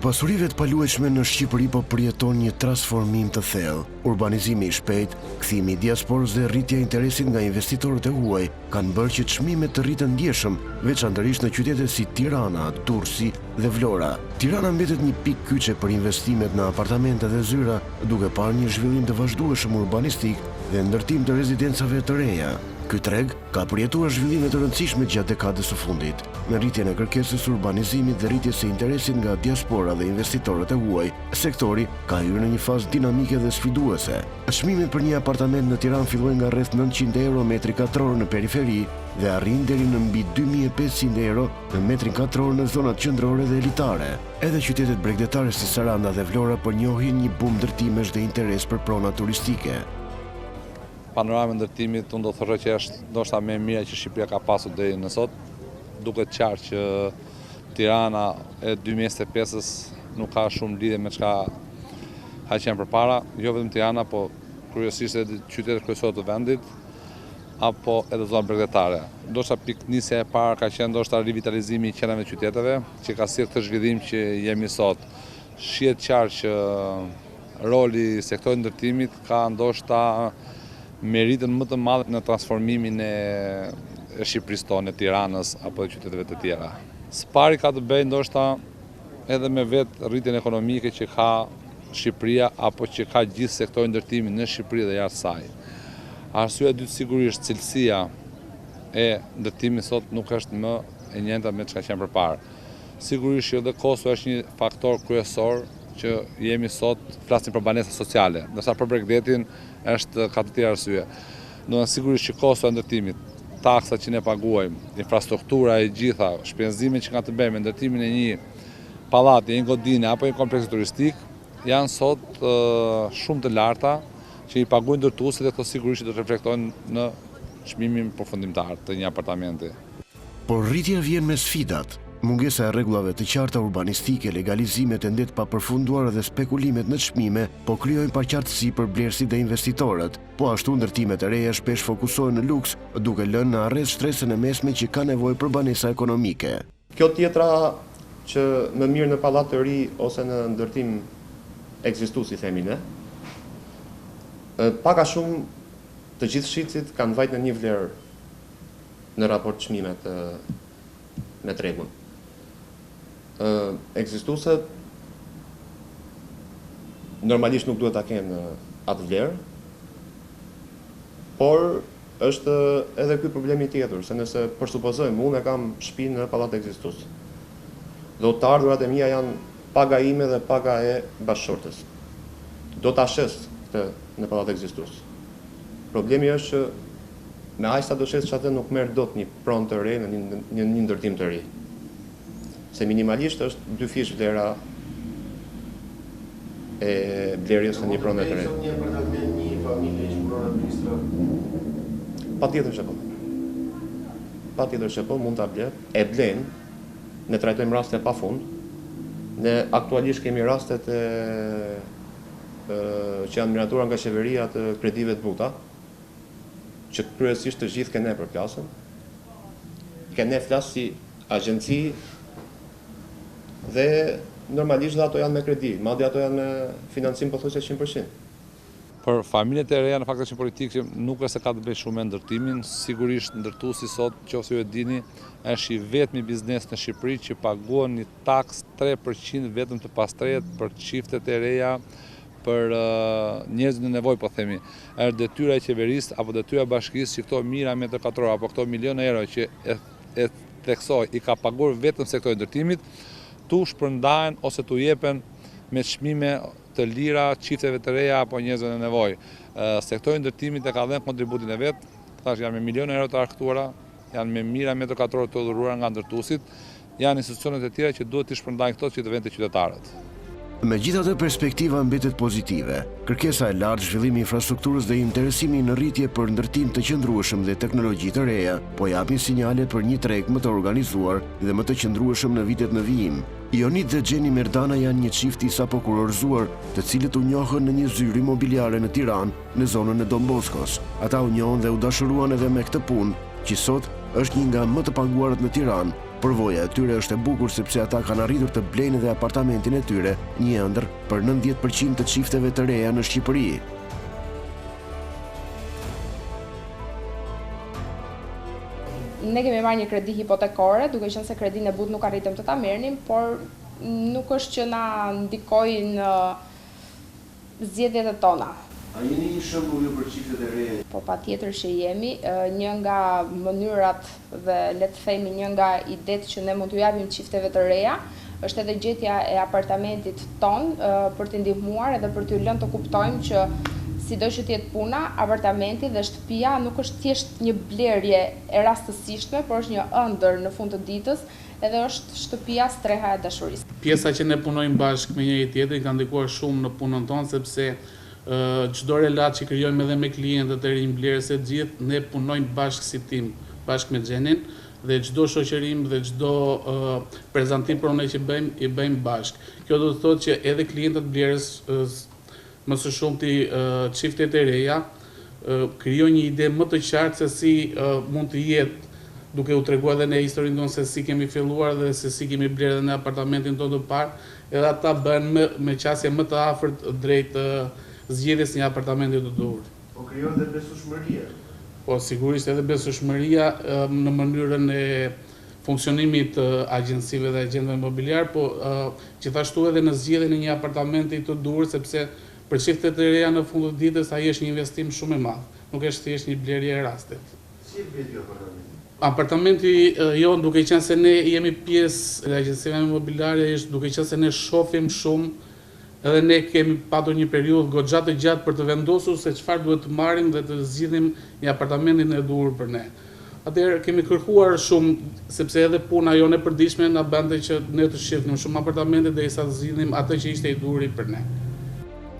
pasurive të paluajtshme në Shqipëri po përjeton një transformim të thellë. Urbanizimi i shpejt, kthimi i diasporës dhe rritja e interesit nga investitorët e huaj kanë bërë që çmimet të rriten ndjeshëm, veçanërisht në qytete si Tirana, Durrësi dhe Vlora. Tirana mbetet një pikë kyçe për investimet në apartamente dhe zyra, duke parë një zhvillim të vazhdueshëm urbanistik dhe ndërtim të rezidencave të reja. Ky treg ka përjetuar zhvillime të rëndësishme gjatë dekadës së fundit. Me rritjen e kërkesës urbanizimit dhe rritjes së interesit nga diaspora dhe investitorët e huaj, sektori ka hyrë në një fazë dinamike dhe sfiduese. Çmimet për një apartament në Tiranë fillojnë nga rreth 900 euro metri katror në periferi dhe arrin deri në mbi 2500 euro në metrin katror në zonat qendrore dhe elitare. Edhe qytetet bregdetare si Saranda dhe Vlora po njohin një bum ndërtimesh dhe interes për prona turistike. Panorama ndërtimit unë do të thotë që është ndoshta më e mira që Shqipëria ka pasur deri në sot, duket qartë që Tirana e 2025-s nuk ka shumë lidhje me çka ka qenë përpara, jo vetëm Tirana, po kryesisht edhe qytetet kryesorë të vendit apo edhe zonat bregdetare. Ndoshta piknisja e parë ka qenë ndoshta rivitalizimi i qendrave të qyteteve, që ka sjellë këtë zhvillim që jemi sot. Shihet qartë që roli i sektorit ndërtimit ka ndoshta meritën më të madhe në transformimin e Shqipërisë tonë, Tiranës apo qyteteve të tjera. Spari ka të bëjë ndoshta edhe me vetë rritjen ekonomike që ka Shqipëria apo që ka gjithë sektori ndërtimi në Shqipëri dhe jashtë saj. Arsyeja e dytë sigurisht cilësia e ndërtimit sot nuk është më e njëjta me çka qenë përpara. Sigurisht që edhe kosto është një faktor kryesor që jemi sot, flasim për banesa sociale, ndërsa për Bregdetin ka të tjera arsye. Do sigurisht që kosto e ndërtimit, taksat që ne paguajmë, infrastruktura e gjitha, shpenzimet që kanë të bëjnë me ndërtimin e një pallati, një godine apo një kompleks turistik, janë sot shumë të larta që i paguajnë ndërtuesit dhe këto sigurisht që do të reflektojnë në çmimin përfundimtar të një apartamenti. Por rritja vjen me sfidat. Mungesa e rregullave të qarta urbanistike, legalizimet e ndet pa përfunduar dhe spekulimet në çmime po krijojnë paqartësi për blerësit dhe investitorët. Po ashtu ndërtimet e reja shpesh fokusohen në luks, duke lënë në arrest shtresën e mesme që ka nevojë për banesa ekonomike. Kjo tjetra që më mirë në pallat të ri ose në ndërtim ekzistues, si themi ne, pak a shumë të gjithë shitësit kanë vajtë në një vlerë në raport çmimet me tregun. Ekzistueset normalisht nuk duhet ta kenë atë vlerë, por është edhe ky problemi tjetër, se nëse përsupozojmë unë e kam shtëpinë në pallat ekzistues. Do të ardhurat e mia janë paga ime dhe paga e bashkëshortes. Do ta shes këtë në pallat ekzistues. Problemi është që me aq sa do shes çatë nuk merr dot një pronë të re në një ndërtim të ri. Se minimalisht është 2 fish vlera e blerjes në një pronë të re. Një apartament, një familje që punon në ministra. Patjetër që po. Patjetër që po, mund ta bler. E blen, ne trajtojmë raste pafund. Ne aktualisht kemi rastet që janë miratura nga qeveria të kredive të buta, që kryesisht të gjithë kene për plasën. Kene flas si agjenci dhe normalisht dhe ato janë me kredi, madje ato janë me financim pothuajse 100%. Për familjet e reja në faktin politik që nuk është se ka të bëjë shumë me ndërtimin, sigurisht ndërtuesi sot, qoftë ju e dini, është i vetmi biznes në Shqipëri që paguan një taks 3% vetëm të pastrejet për çiftet e reja, për njerëzit në nevojë, po themi. Është detyra e qeverisë apo detyra e bashkisë që këto mijëra metër katror apo këto milionë euro që e theksoj i ka paguar vetëm sektori ndërtimit, tu shpërndahen ose tu jepen me çmime të lira çifteve të reja apo njerëzve në nevojë. Sektori ndërtimit e ka dhënë kontributin e vet, thash janë me milionë euro të argëtuara, janë me mijëra metër katror të dhuruara nga ndërtuesit, janë institucionet e tjera që duhet të shpërndajnë këto që të vënë të qytetarët. Megjithatë, perspektiva mbetet pozitive. Kërkesa e lartë, zhvillimi i infrastrukturës dhe interesimi në rritje për ndërtim të qëndrueshëm dhe teknologji të reja po japin sinjale për një treg më të organizuar dhe më të qëndrueshëm në vitet në vijim. Ionit dhe Gjeni Merdana janë një çift i sapo kurorzuar, të cilët u njohën në një zyrë imobiliare në Tiranë, në zonën e Don Boskos. Ata u njohën dhe u dashuruan edhe me këtë punë, që sot është një nga më të paguarat në Tiranë, Përvoja e tyre është e bukur sepse ata kanë arritur të blejnë edhe apartamentin e tyre, një ëndër për 90% të çifteve të reja në Shqipëri. Ne kemi marrë një kredi hipotekore, duke qenë se kredin e but nuk arritëm të ta merrnim, por nuk është që na ndikojnë zgjedhjet e tona. A jeni një shembull ju për çiftet e reja? Po patjetër që jemi, një nga mënyrat dhe le të themi një nga idetë që ne mund t'u japim çifteve të reja është edhe gjetja e apartamentit ton për t'i ndihmuar edhe për t'u lënë të kuptojmë që sido që t'jetë puna, apartamenti dhe shtëpia nuk është thjesht një blerje e rastësishme, por është një ëndër në fund të ditës, edhe është shtëpia streha e dashurisë. Pjesa që ne punojmë bashkë me njëri tjetrin ka ndikuar shumë në punën tonë, sepse çdo relat që krijojmë edhe me klientët e rinj blerës e gjithë, ne punojmë bashkë si tim, bashkë me Xhenin, dhe çdo shoqërim dhe çdo prezantim pronë që bëjmë, i bëjmë bashkë. Kjo do të thotë që edhe klientët blerës më së shumti çiftet e reja krijojnë një ide më të qartë se si mund të jetë, duke u treguar edhe në historinë tonë se si kemi filluar dhe se si kemi blerë edhe në apartamentin tonë të parë, edhe ata bëhen me qasje më të afërt drejt zgjedhjes një apartamenti të duhur. Po krijon dhe besueshmëria. Po sigurisht edhe besueshmëria në mënyrën e funksionimit të agjensive dhe agentëve imobiliar, po gjithashtu edhe në zgjedhjen e një apartamenti të duhur, sepse për çiftet e reja në fund të ditës ai është një investim shumë i madh, nuk është thjesht një blerje e rastit. Si e bëhet apartamenti? Apartamenti jo, duke qenë se ne jemi pjesë e agjensive imobiliare, është duke qenë se ne shohim shumë, edhe ne kemi patur një periudhë goxha të gjatë për të vendosur se çfarë duhet të marrim dhe të zgjidhim një apartamentin e duhur për ne. Atëherë kemi kërkuar shumë, sepse edhe puna jonë e përditshme na bënte që ne të shihnim shumë apartamente derisa të zgjidhnim atë që ishte i duhuri për ne.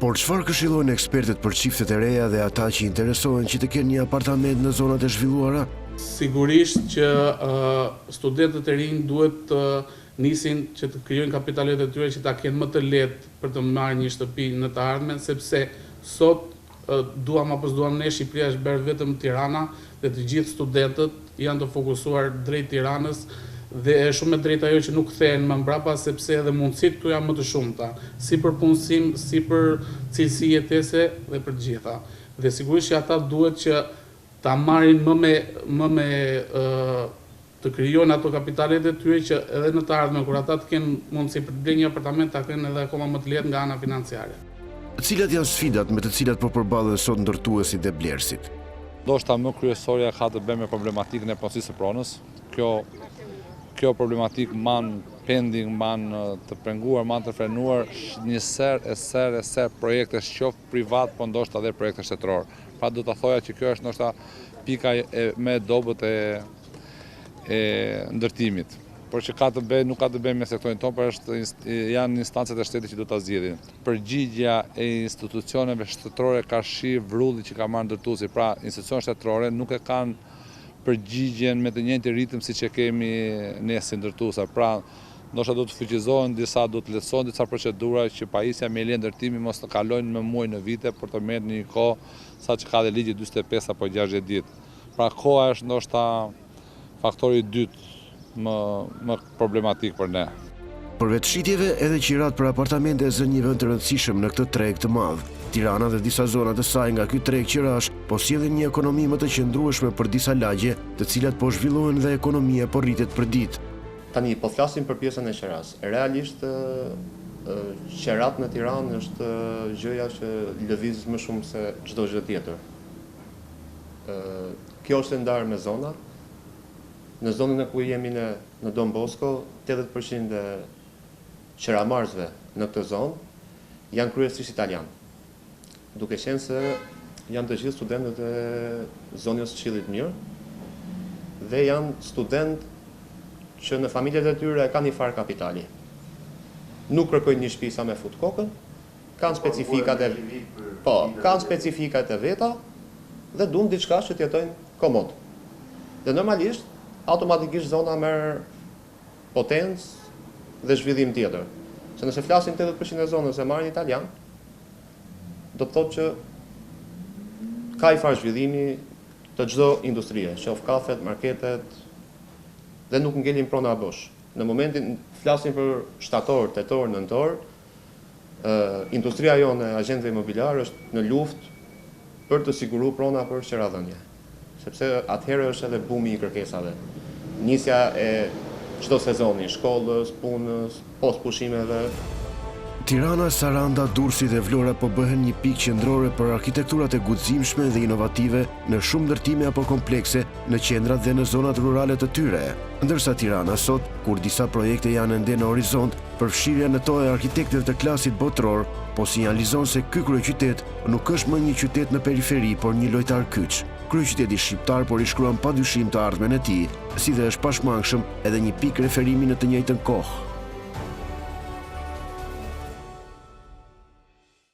Por çfarë këshillojnë ekspertët për çiftet e reja dhe ata që interesohen që të kenë një apartament në zonat e zhvilluara? Sigurisht që studentët e rinj duhet të nisin që të krijojnë kapitalet e tyre që ta kenë më të lehtë për të marrë një shtëpi në të ardhmen, sepse sot duam apo s'duam ne, Shqipëria është bërë vetëm Tirana dhe të gjithë studentët janë të fokusuar drejt Tiranës dhe është shumë e drejtë ajo që nuk kthehen më mbrapa, sepse edhe mundësitë këtu janë më të shumta, si për punësim, si për cilësi jetese dhe për të gjitha. Dhe sigurisht që ata duhet që ta marrin më me të krijojnë ato kapitalet e tyre që edhe në të ardhmen kur ata të kenë mundësi për të blerë një apartament ta kenë edhe akoma më të lehtë nga ana financiare. Cilat janë sfidat me të cilat po përballen sot ndërtuesit dhe blerësit? Ndoshta më kryesorja ka të bëjë me problematikën e punësisë së pronës. Kjo problematik man pending, man të penguar, man të frenuar një ser projekte qoftë privat, po ndoshta edhe projekte shtetëror. Pra do të thoja që kjo është ndoshta pika më e dobët e ndërtimit. Por që ka të bëjë, nuk ka të bëjë me sektorin tonë, por janë instancet e shtetit që do ta zgjidhin. Përgjigjja e institucioneve shtetërore ka shi vrulli që ka marrë ndërtuesi. Pra, institucionet shtetërore nuk e kanë përgjigjen me të njëjtin ritëm siç e kemi ne si ndërtuesa. Pra, ndoshta do të fuqizohen disa, do të lehtësohen disa procedura që pajisja me leje ndërtimi mos të kalojnë me muaj në vite, por të merret një kohë saqë ka dhe ligji 45 apo 60 ditë. Pra, koha është ndoshta faktori i dytë më problematik për ne. Përveç shitjeve, edhe qirat për apartamente zën një vend të rëndësishëm në këtë treg të madh. Tirana dhe disa zona të saj nga ky treg qirash po sjellin një ekonomi më të qëndrueshme për disa lagje, të cilat po zhvillohen dhe ekonomia po rritet për ditë. Tani po flasim për pjesën e Qiras. Realisht Qirat në Tiranë është gjëja që lëviz më shumë se çdo gjë tjetër. Kjo është e ndarë me zona. Në zonën e ku jemi në Don Bosco, 80% e qiramarrësve në këtë zonë janë kryesisht italianë. Duke qenë se janë të gjithë studentët e zonës Qillit Mirë dhe janë studentë që në familjet e tyre kanë një farë kapitali. Nuk kërkojnë një shtëpi sa me fut kokën, kanë specifikat e veta dhe duan diçka që të jetojnë komod. Dhe normalisht automatikisht zona merr potencë dhe zhvillim tjetër. Se nëse flasim 80% e zonës e marrin italian, do të thotë që ka i farë zhvillimi të çdo industrie, qoftë kafet, marketet, dhe nuk ngelim prona bosh. Në momentin flasim për shtator, tetor, nëntor, industria jonë e agentëve imobiliar është në luftë për të siguru prona për qeradhënje. Sepse atëherë është edhe bumi i kërkesave. Nisja e çdo sezoni, shkollës, punës, post pushimeve. Tirana, Saranda, Durrësi dhe Vlora po bëhen një pikë qendrore për arkitekturat e guximshme dhe inovative në shumë ndërtime apo komplekse në qendrat dhe në zonat rurale të tyre. Ndërsa Tirana sot, kur disa projekte janë ende në horizont, përfshirja në to e arkitektëve të klasit botror, po sinjalizon se ky kryeqytet nuk është më një qytet në periferi, por një lojtar kyç. Kryeqyteti shqiptar por i shkruan padyshim të ardhmen e tij, si dhe është pashmangshëm edhe një pikë referimi në të njëjtën kohë.